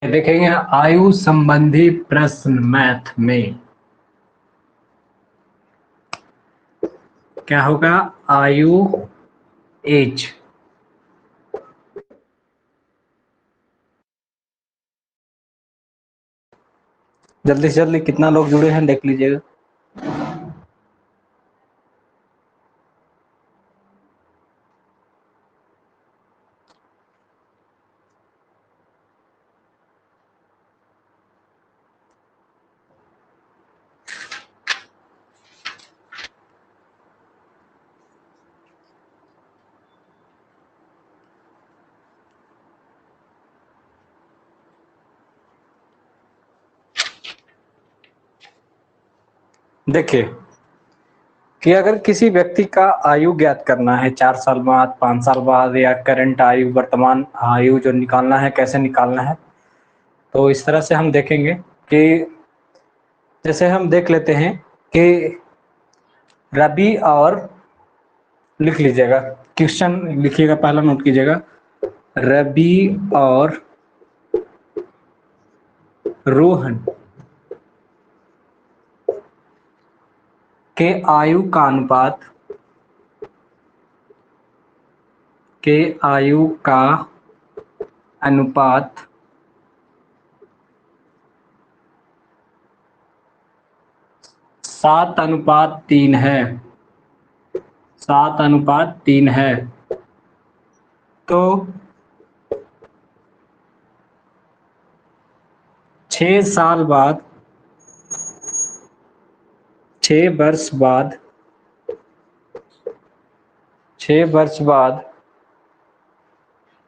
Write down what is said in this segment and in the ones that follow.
देखेंगे आयु संबंधी प्रश्न मैथ में क्या होगा। आयु एज। जल्दी से जल्दी कितना लोग जुड़े हैं देख लीजिएगा। देखिए कि अगर किसी व्यक्ति का आयु ज्ञात करना है 4 साल बाद, 5 साल बाद, या करंट आयु, वर्तमान आयु जो निकालना है, कैसे निकालना है, तो इस तरह से हम देखेंगे कि जैसे हम देख लेते हैं कि रवि और लिख लीजिएगा, क्वेश्चन लिखिएगा, पहला नोट कीजिएगा। रवि और रोहन के आयु का अनुपात, के आयु का अनुपात 7:3 है। 7:3 है। तो 6 साल बाद, 6 वर्ष बाद, 6 वर्ष बाद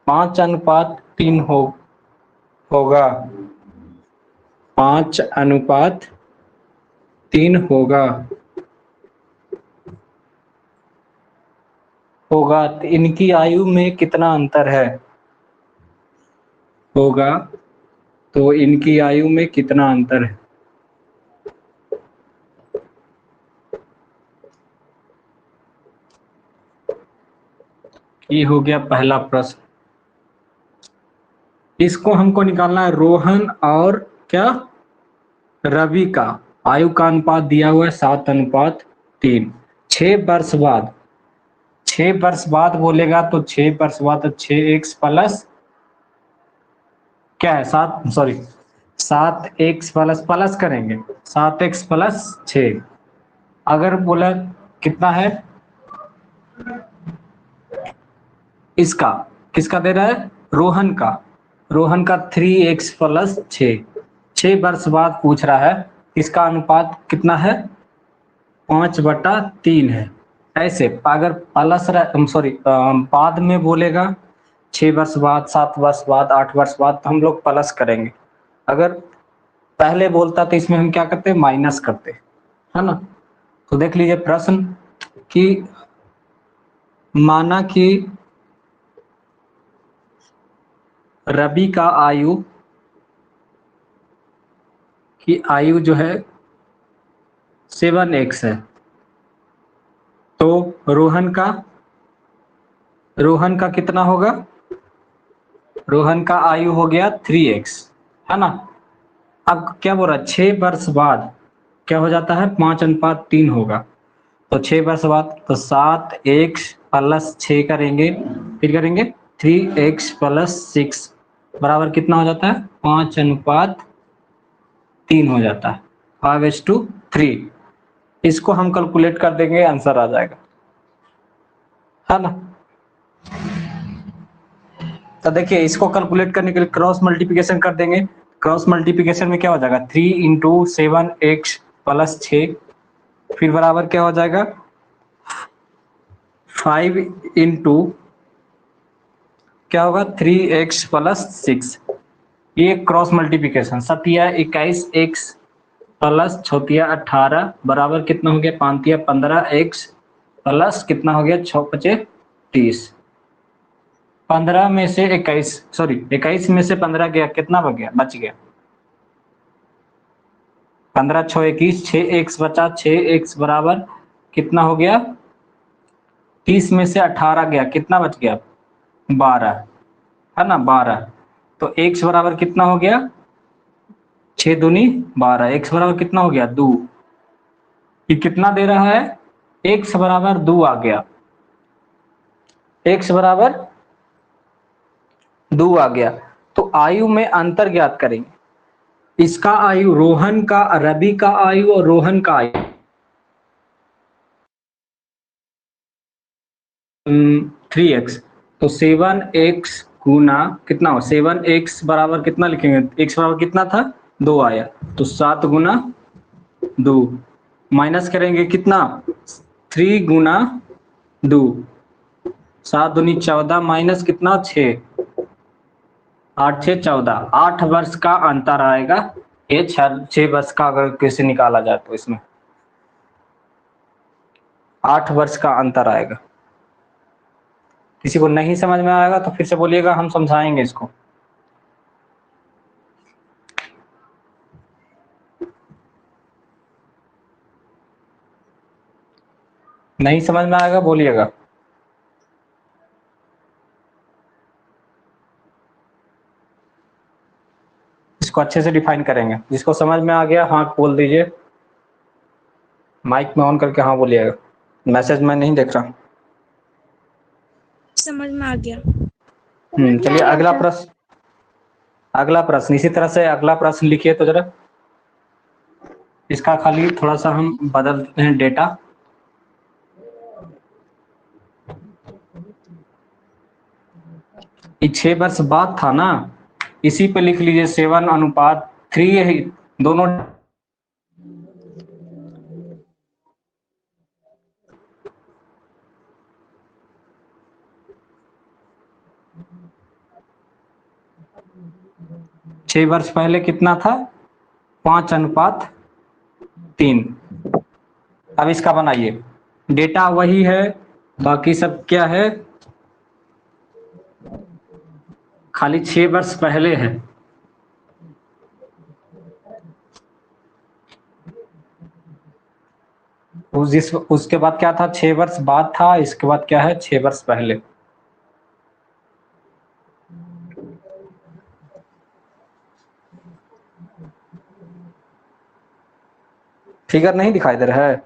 5:3 होगा। 5:3 होगा। तो इनकी आयु में कितना अंतर है होगा। तो इनकी आयु में कितना अंतर है। ये हो गया पहला प्रश्न। इसको हमको निकालना है रोहन और क्या, रवि का आयु का अनुपात दिया हुआ है 7:3। 6 वर्ष बाद, 6 वर्ष बाद बोलेगा तो 6 वर्ष बाद तो 6x प्लस क्या है 7x प्लस करेंगे 7x प्लस 6। अगर बोला कितना है, इसका किसका दे रहा है, रोहन का। रोहन का 3x प्लस 6 वर्ष बाद पूछ रहा है, इसका अनुपात कितना है, 5/3 है। ऐसे अगर प्लस बाद में बोलेगा 6 वर्ष बाद, 7 वर्ष बाद, 8 वर्ष बाद, तो हम लोग प्लस करेंगे। अगर पहले बोलता तो इसमें हम क्या करते, माइनस करते, है ना। तो देख लीजिए प्रश्न कि माना कि रवि का आयु की आयु जो है 7x है, तो रोहन का कितना होगा, रोहन का आयु हो गया 3x, है ना। अब क्या बोल रहा है, 6 वर्ष बाद क्या हो जाता है, 5:3 होगा। तो 6 वर्ष बाद तो 7x प्लस 6 करेंगे, फिर करेंगे 3x प्लस 6 बराबर कितना हो जाता है, 5:3 हो जाता है, 5:3। इसको हम कैलकुलेट कर देंगे, आंसर आ जाएगा, है ना। तो देखिए इसको कैलकुलेट करने के लिए क्रॉस मल्टीप्लिकेशन कर देंगे। क्रॉस मल्टीप्लिकेशन में क्या हो जाएगा, 3 × 7x प्लस 6, फिर बराबर क्या हो जाएगा, 5 × क्या होगा, 3x प्लस 6। ये क्रॉस मल्टीप्लिकेशन। 7×21 प्लस 6×18 बराबर कितना हो गया, 5×15x प्लस कितना हो गया, 6×5 = 30। 15 में से 21 में से 15 गया, कितना बच गया 15×6 = 21, 6x बचा, 6x बराबर कितना हो गया, 30 में से 18 गया, कितना बच गया 12, है ना 12। तो x बराबर कितना हो गया, 6 दूनी 12, x बराबर कितना हो गया 2। ये कितना दे रहा है, x बराबर 2 आ गया, x बराबर 2 आ गया। तो आयु में अंतर ज्ञात करेंगे, इसका आयु, रोहन का, रवि का आयु और रोहन का आयु 3x, तो 7x गुना कितना हो, 7x बराबर कितना लिखेंगे, x बराबर कितना था 2 आया, तो 7 गुना 2 माइनस करेंगे कितना 3 गुना 2, 7 दूनी 14 माइनस कितना 6, 8 6 14, 8 वर्ष का अंतर आएगा। ये 6 वर्ष का अगर कैसे निकाला जाए तो इसमें 8 वर्ष का अंतर आएगा। किसी को नहीं समझ में आएगा तो फिर से बोलिएगा, हम समझाएंगे इसको। नहीं समझ में आएगा बोलिएगा। इसको अच्छे से डिफाइन करेंगे, जिसको समझ में आ गया हाँ बोल दीजिए, माइक में ऑन करके हाँ बोलिएगा, मैसेज मैं नहीं देख रहा। समझ में आ गया। चलिए अगला प्रश्न इसी तरह से अगला प्रश्न लिखिए तो जरा, इसका खाली थोड़ा सा हम बदल देते हैं डेटा। ये 6 वर्ष बाद था ना, इसी पे लिख लीजिए 7:3 दोनों। छह वर्ष पहले कितना था, 5:3। अब इसका बनाइए, डेटा वही है, बाकी सब क्या है, खाली 6 वर्ष पहले है। उसके बाद क्या था, 6 वर्ष बाद था, इसके बाद क्या है 6 वर्ष पहले। फिगर नहीं दिखाई दे रहा है,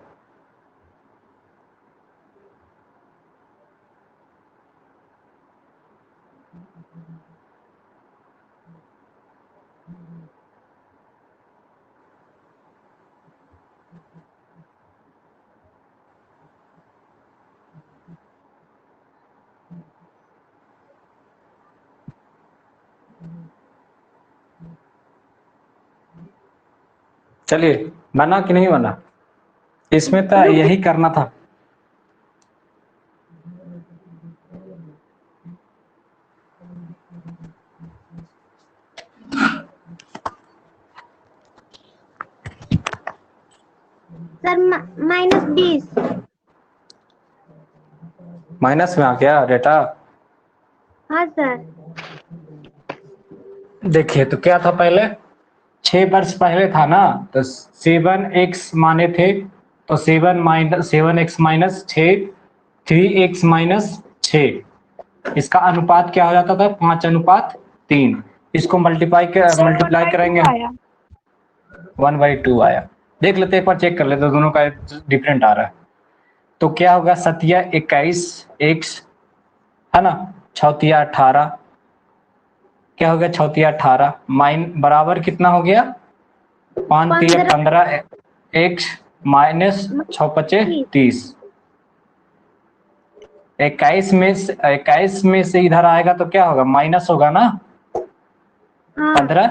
चलिए बना कि नहीं बना, इसमें तो यही करना था। सर -20 माइनस में आ गया डेटा। हाँ सर। देखिए तो क्या था पहले, 6 वर्ष पहले था ना, तो 7x माने थे, तो 7x माइनस 6, 3x माइनस 6, इसका अनुपात क्या हो जाता था 5:3। इसको मल्टीप्लाई करेंगे, 1/2 आया। देख लेते एक बार, चेक कर लेते, दोनों का डिफरेंट आ रहा है। तो क्या होगा, 7×21x है ना, 6×18 क्या हो गया, 6×18 बराबर कितना हो गया 5×3 = 15x माइनस 6×5 = 30। 21 में से इधर आएगा तो क्या होगा, माइनस होगा ना, 15,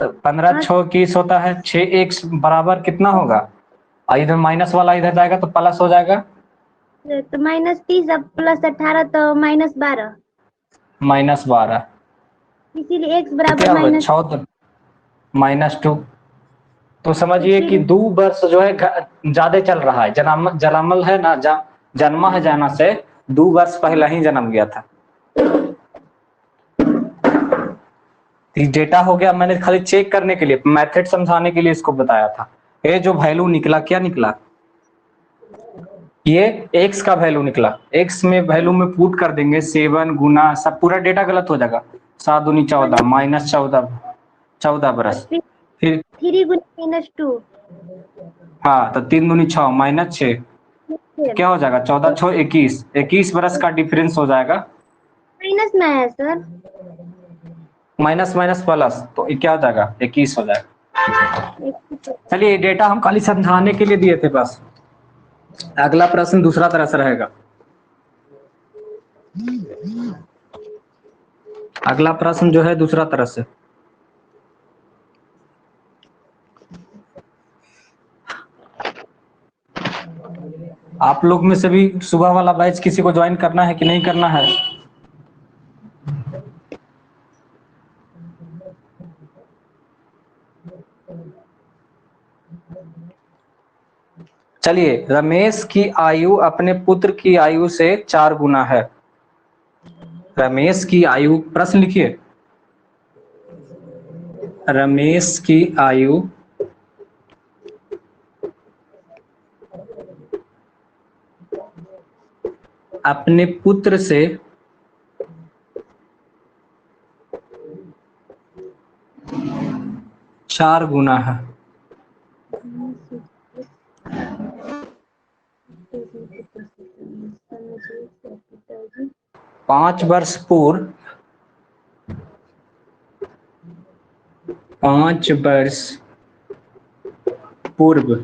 तो 15 6 21 होता है, 6x बराबर कितना होगा, इधर माइनस वाला इधर जाएगा तो प्लस हो जाएगा, तो -30 अब +18 तो -12, -12, इसीलिए x बराबर क्या होगा 6 -2। तो समझिए कि 2 वर्ष जो है ज्यादा चल रहा है, जलामल है ना, जन्मा है जाना से 2 वर्ष पहले ही जन्म गया था। डेटा हो गया, मैंने खाली चेक करने के लिए, मेथड समझाने के लिए इसको बताया था। ये जो वैल्यू निकला, क्या निकला, ये x का वैल्यू निकला, x में वैल्यू में पुट कर देंगे 7 गुना, सब पूरा डेटा गलत हो जाएगा, 7 दूनी 14 माइनस 14 बरस। फिर 3 गुना -2 हाँ, तो 3 दूनी 6 माइनस 6, क्या हो जाएगा 14 6 21, 21 बरस का डिफरेंस हो जाएगा। माइनस में है सर। माइनस माइनस प्लस, तो ये क्या हो जाएगा 21 हो जाएगा। चलिए, डेटा हम खाली समझाने के लिए दिए थे बस। अगला प्रश्न दूसरा तरह से रहेगा। अगला प्रश्न जो है दूसरा तरह से। आप लोग में से भी सुबह वाला बैच किसी को ज्वाइन करना है कि नहीं करना है? चलिए, रमेश की आयु अपने पुत्र की आयु से 4 गुना है। रमेश की आयु, प्रश्न लिखिए। रमेश की आयु अपने पुत्र से 4 गुना है। 5 वर्ष पूर्व 5 वर्ष पूर्व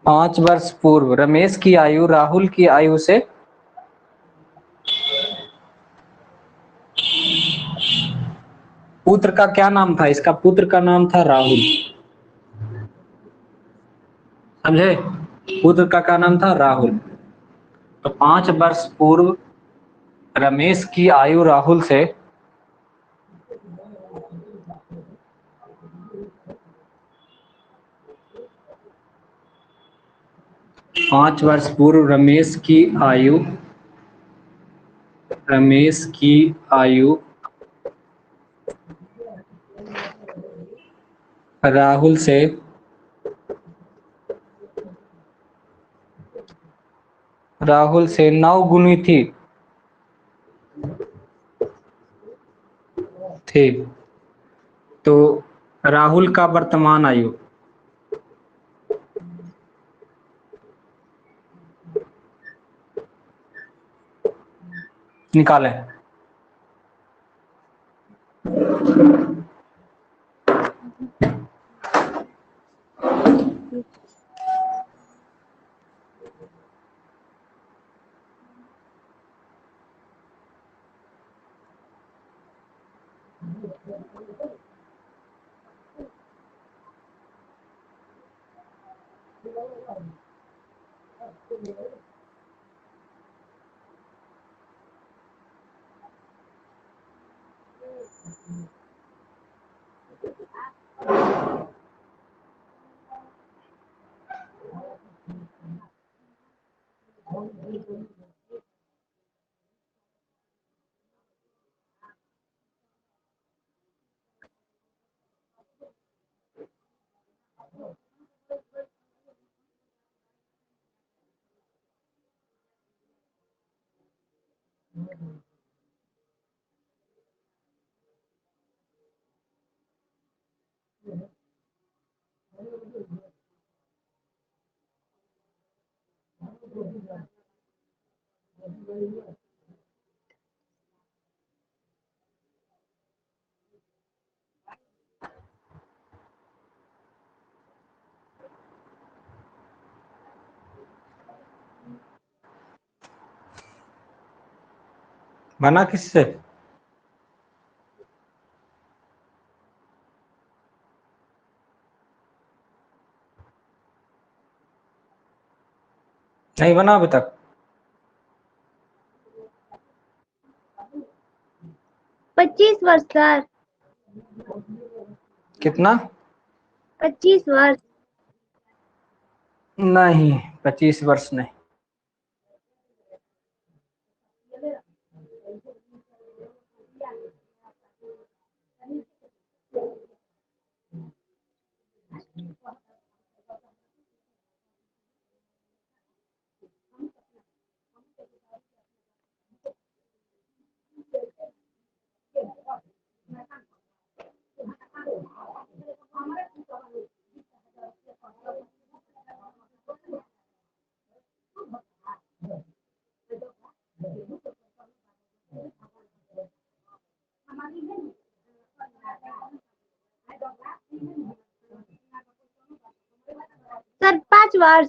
5 वर्ष पूर्व रमेश की आयु राहुल की आयु से पुत्र का क्या नाम था? इसका पुत्र का नाम था राहुल। समझे? पुत्र का क्या नाम था? राहुल। तो 5 वर्ष पूर्व रमेश की आयु राहुल से 5 वर्ष पूर्व रमेश की आयु राहुल से 9 गुनी थी। तो राहुल का वर्तमान आयु निकालें। बना किससे? नहीं बना अभी तक? पच्चीस वर्ष सर। कितना? 25 वर्ष। नहीं, 25 वर्ष नहीं। वर्ष।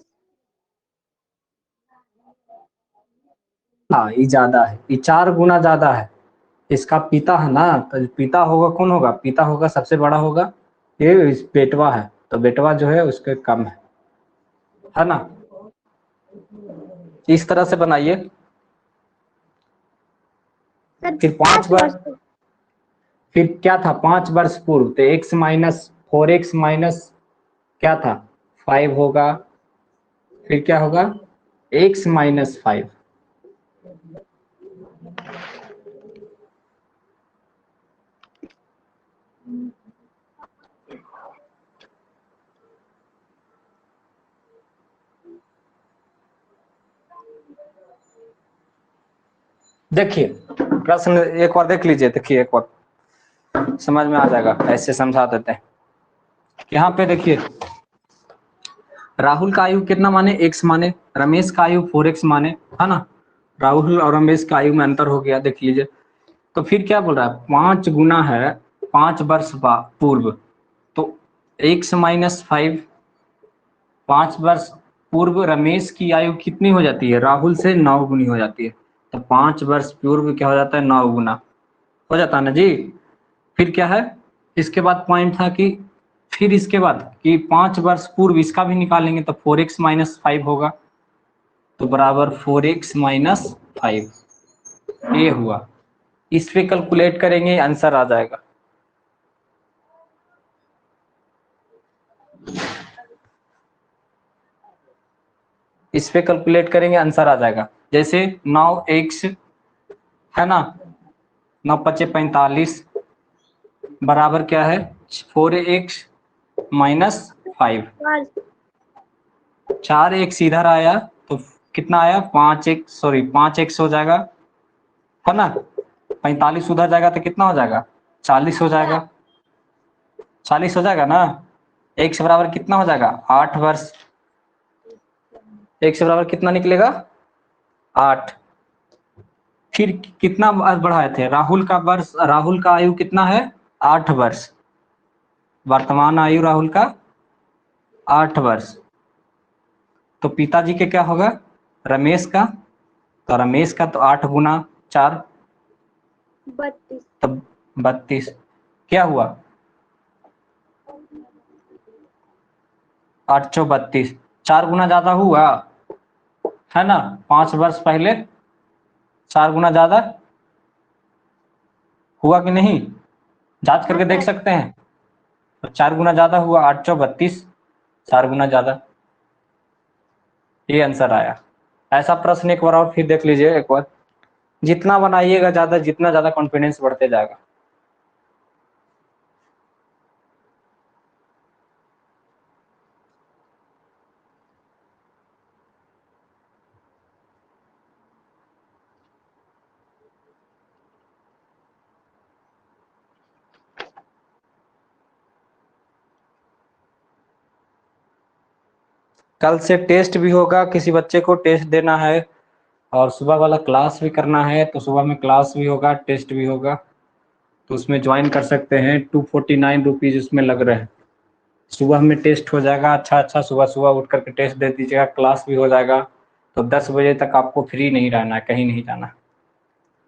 हाँ, ये ज्यादा है, ये 4 गुना ज्यादा है। इसका पिता है ना, तो पिता होगा, कौन होगा, पिता होगा सबसे बड़ा होगा, ये बेटवा है, तो बेटवा जो है उसके कम है ना। इस तरह से बनाइए। सर फिर 5 5 वर्ष। वर्ष, फिर क्या था 5 वर्ष पूर्व, तो x माइनस 4x माइनस क्या था 5 होगा। फिर क्या होगा x माइनस 5। देखिए प्रश्न एक बार देख लीजिए, देखिए एक बार समझ में आ जाएगा, ऐसे समझा देते हैं। यहाँ पे देखिए राहुल का आयु कितना माने, x माने, रमेश का आयु 4x माने, है ना। राहुल और रमेश का आयु में अंतर हो गया, देख लीजिए। तो फिर क्या बोल रहा है, 5 गुना है 5 वर्ष पूर्व, तो x माइनस 5। 5 वर्ष पूर्व रमेश की आयु कितनी हो जाती है, राहुल से 9 गुनी हो जाती है। तो 5 वर्ष पूर्व क्या हो जाता है, 9 गुना हो जाता है ना जी। फिर क्या है, इसके बाद पॉइंट था कि फिर इसके बाद कि 5 वर्ष पूर्व इसका भी निकालेंगे, तो 4x माइनस 5 होगा, तो बराबर 4x माइनस 5 ये हुआ। इस पे कैलकुलेट करेंगे, आंसर आ जाएगा। इस पे कैलकुलेट करेंगे, आंसर आ जाएगा। जैसे 9x है ना, 9 पचे 45 बराबर क्या है 4x माइनस 5। वर्ष। 4x इधर आया तो कितना आया 5x, सॉरी 5x हो जाएगा, है ना। 45 उधर जाएगा तो कितना हो जाएगा 40 हो जाएगा, 40 हो जाएगा ना। x बराबर कितना हो जाएगा 8 वर्ष। x बराबर कितना निकलेगा 8। फिर कितना बढ़ाए थे, राहुल का वर्ष, राहुल का आयु कितना है 8 वर्ष, वर्तमान आयु राहुल का 8 वर्ष। तो पिताजी के क्या होगा रमेश का, तो रमेश का तो 8 गुना 4 32। तब 32। क्या हुआ 832, 4 गुना ज्यादा हुआ, है ना। 5 वर्ष पहले 4 गुना ज्यादा हुआ कि नहीं, जांच करके देख सकते हैं। तो 4 गुना ज्यादा हुआ 832, 4 गुना ज्यादा, ये आंसर आया। ऐसा प्रश्न एक बार और फिर देख लीजिए एक बार, जितना बनाइएगा ज्यादा, जितना ज्यादा कॉन्फिडेंस बढ़ते जाएगा। कल से टेस्ट भी होगा, किसी बच्चे को टेस्ट देना है और सुबह वाला क्लास भी करना है, तो सुबह में क्लास भी होगा टेस्ट भी होगा, तो उसमें ज्वाइन कर सकते हैं। 249 रुपीज उसमें लग रहे हैं। सुबह में टेस्ट हो जाएगा, अच्छा अच्छा सुबह सुबह उठ करके टेस्ट दे दीजिएगा, क्लास भी हो जाएगा। तो 10 बजे तक आपको फ्री नहीं रहना है, कहीं नहीं जाना।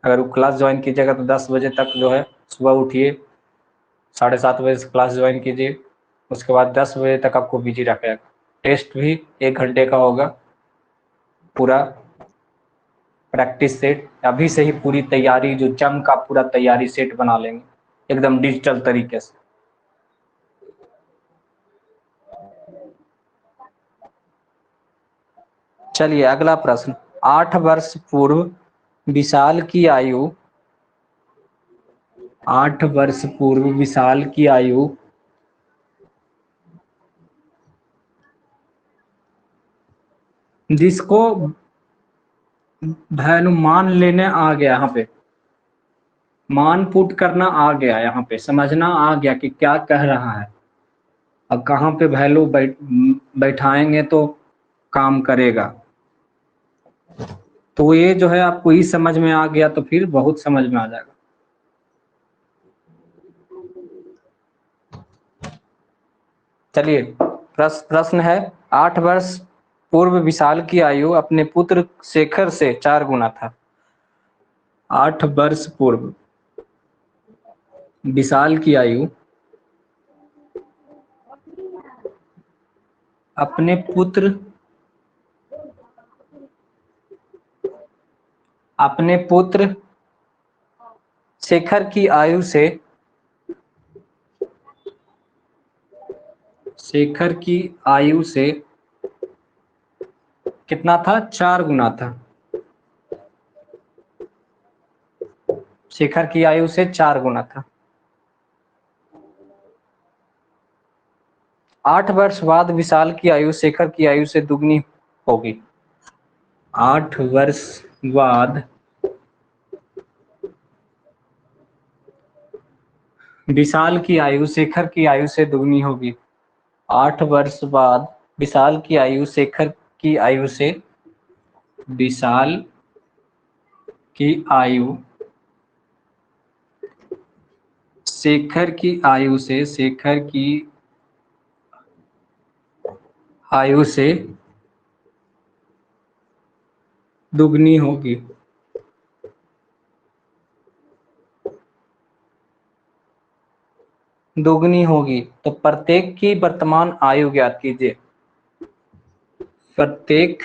अगर वो क्लास ज्वाइन कीजिएगा तो 10 बजे तक जो है सुबह उठिए, 7:30 बजे से क्लास ज्वाइन कीजिए, उसके बाद 10 बजे तक आपको बिजी रखेगा। टेस्ट भी 1 घंटे का होगा, पूरा प्रैक्टिस सेट अभी से ही पूरी तैयारी, जो जम का पूरा तैयारी सेट बना लेंगे एकदम डिजिटल तरीके से। चलिए अगला प्रश्न, 8 वर्ष पूर्व विशाल की आयु, 8 वर्ष पूर्व विशाल की आयु जिसको वैल्यू मान लेने आ गया, यहाँ पे मान पुट करना आ गया, यहाँ पे समझना आ गया कि क्या कह रहा है। अब कहाँ पे वैल्यू बैठाएंगे तो काम करेगा। तो ये जो है आपको ही समझ में आ गया तो फिर बहुत समझ में आ जाएगा। चलिए प्रश्न है 8 वर्ष पूर्व विशाल की आयु अपने पुत्र शेखर से 4 गुना था। 8 वर्ष पूर्व विशाल की आयु अपने पुत्र शेखर की आयु से कितना था? 4 गुना था। शेखर की आयु से 4 गुना था। 8 वर्ष बाद विशाल की आयु शेखर की आयु से दुगनी होगी। 8 वर्ष बाद विशाल की आयु शेखर की आयु से दुगनी होगी। 8 वर्ष बाद विशाल की आयु शेखर की आयु से विशाल की आयु शेखर की आयु से दुगनी होगी। तो प्रत्येक की वर्तमान आयु ज्ञात कीजिए। प्रत्येक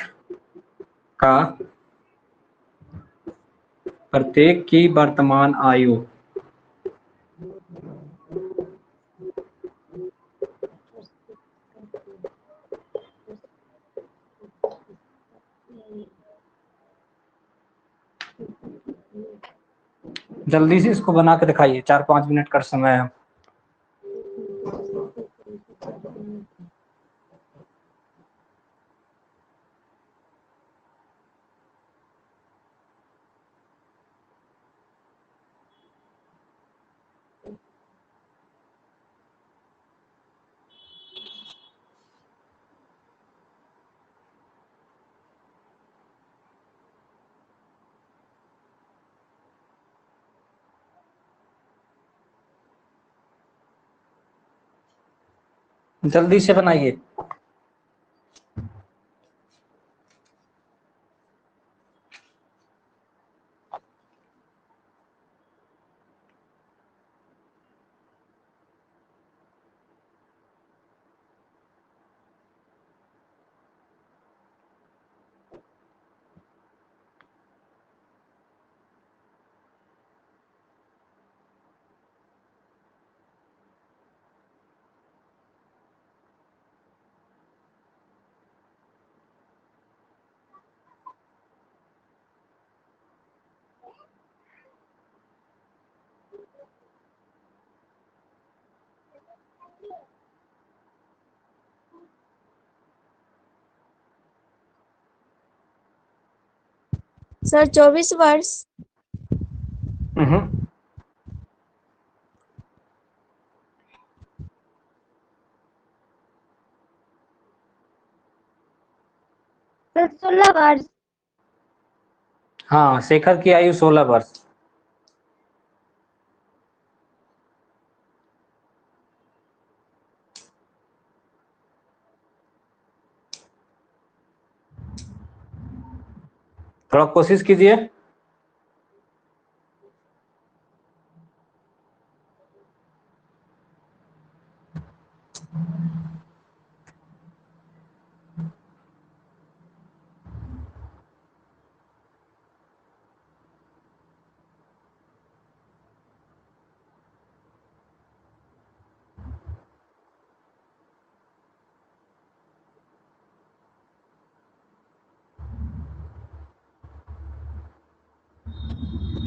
की वर्तमान आयु जल्दी से इसको बना के दिखाइए, 4-5 मिनट का समय है। जल्दी से बनाइए। सर 24 वर्ष। सर 16 वर्ष। हाँ, शेखर की आयु 16 वर्ष। थोड़ा कोशिश कीजिए।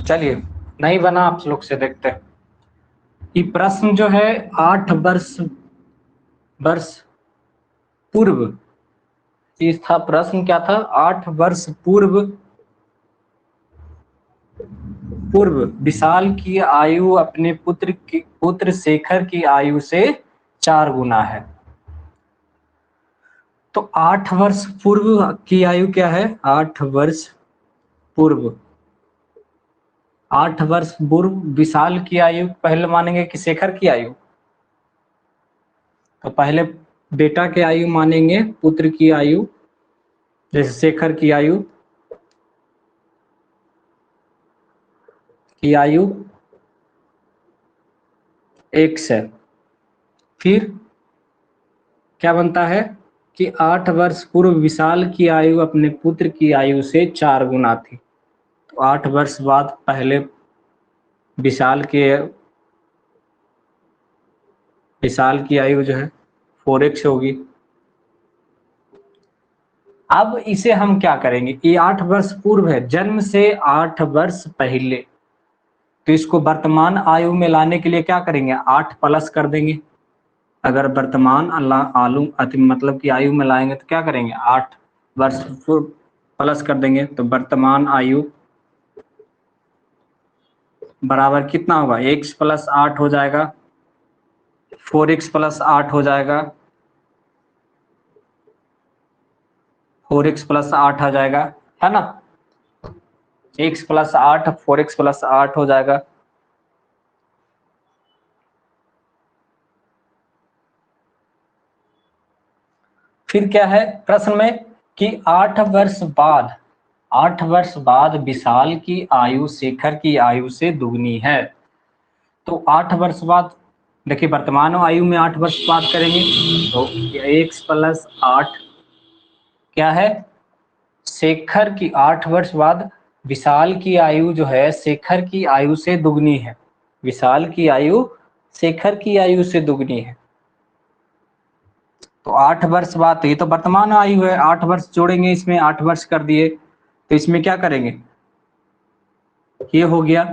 चलिए, नहीं बना आप लोग से देखते हैं। ये प्रश्न जो है 8 वर्ष पूर्व, इस था प्रश्न क्या था? 8 वर्ष पूर्व विशाल की आयु अपने पुत्र शेखर की आयु से 4 गुना है। तो 8 वर्ष पूर्व की आयु क्या है? 8 वर्ष पूर्व विशाल की आयु पहले मानेंगे कि शेखर की आयु? तो पहले बेटा की आयु मानेंगे, पुत्र की आयु जैसे शेखर की आयु x है। फिर क्या बनता है कि 8 वर्ष पूर्व विशाल की आयु अपने पुत्र की आयु से 4 गुना थी। तो 8 वर्ष बाद पहले विशाल की आयु जो है 4x होगी। अब इसे हम क्या करेंगे, ये 8 वर्ष पूर्व है, जन्म से 8 वर्ष पहले, तो इसको वर्तमान आयु में लाने के लिए क्या करेंगे, 8 प्लस कर देंगे। अगर वर्तमान आलू मतलब कि आयु में लाएंगे तो क्या करेंगे, 8 वर्ष पूर्व प्लस कर देंगे, तो वर्तमान आयु बराबर कितना होगा, x प्लस 8 हो जाएगा, 4x प्लस 8 हो जाएगा, 4x प्लस 8 आ जाएगा, है ना, x प्लस 8 4x प्लस 8 हो जाएगा। फिर क्या है प्रश्न में कि 8 वर्ष बाद विशाल की आयु शेखर की आयु से दुगनी है। तो 8 वर्ष बाद, देखिए वर्तमान आयु में 8 वर्ष बाद करेंगे तो x प्लस 8 क्या है, शेखर की 8 वर्ष बाद विशाल की आयु जो है शेखर की आयु से दुगनी है। विशाल की आयु शेखर की आयु से दुगनी है। तो 8 वर्ष बाद, ये तो वर्तमान आयु है, 8 वर्ष जोड़ेंगे इसमें, 8 वर्ष कर दिए, तो इसमें क्या करेंगे, ये हो गया।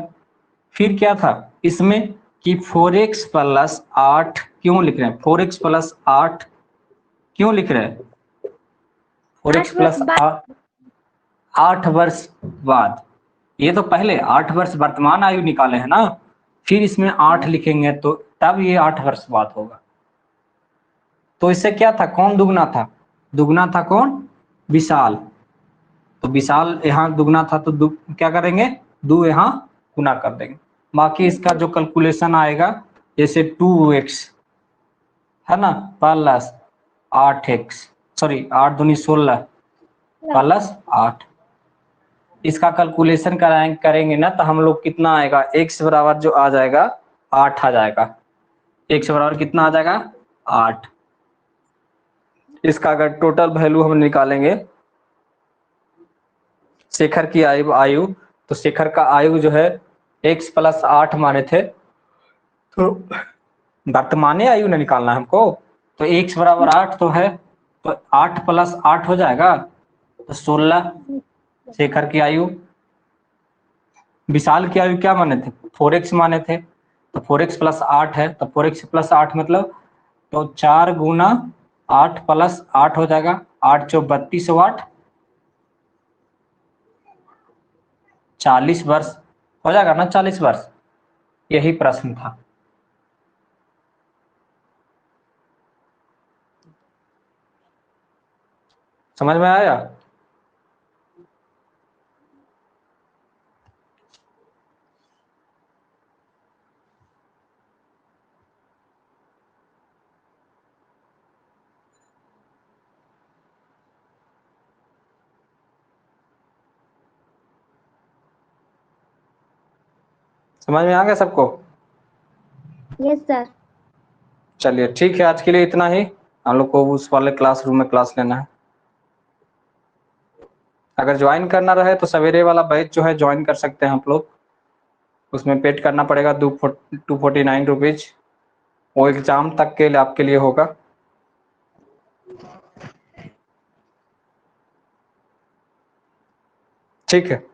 फिर क्या था इसमें कि 4x प्लस 8 क्यों लिख रहे हैं, 4x प्लस 8 क्यों लिख रहे हैं, 4x प्लस 8 वर्ष बाद, ये तो पहले 8 वर्ष वर्तमान आयु निकाले हैं ना, फिर इसमें 8 लिखेंगे तो तब ये 8 वर्ष बाद होगा। तो इससे क्या था, कौन दुगना था, दुगना था कौन, विशाल। तो विशाल यहाँ दुगना था तो क्या करेंगे, 2 यहाँ गुना कर देंगे। बाकी इसका जो कैलकुलेशन आएगा, जैसे 2x है ना प्लस 8x, सॉरी 8 दूनी 16 प्लस 8, इसका कैलकुलेशन करेंगे ना तो हम लोग कितना आएगा, x बराबर जो आ जाएगा 8 आ जाएगा, x बराबर कितना आ जाएगा 8। इसका अगर टोटल वैल्यू हम निकालेंगे शेखर की आयु, तो शेखर का आयु जो है x प्लस 8 माने थे, तो वर्तमान आयु ने निकालना है हमको, तो x बराबर 8 तो है, तो 8 प्लस 8 हो जाएगा तो 16 शेखर की आयु। विशाल की आयु क्या माने थे, 4x माने थे, तो 4x प्लस 8 है, तो 4x प्लस 8 मतलब तो 4 गुना 8 प्लस 8 हो जाएगा, 8 चौ 32 8 40 वर्ष हो जाएगा ना, 40 वर्ष, यही प्रश्न था। समझ में आया, समझ में आ गया सबको। Yes sir. चलिए ठीक है, आज के लिए इतना ही, हम लोग को उस वाले क्लासरूम में क्लास लेना है। अगर ज्वाइन करना रहे तो सवेरे वाला बैच जो है ज्वाइन कर सकते हैं आप लोग, उसमें पेड करना पड़ेगा 249 रुपीज, वो एग्जाम तक के लिए आपके लिए होगा। ठीक है।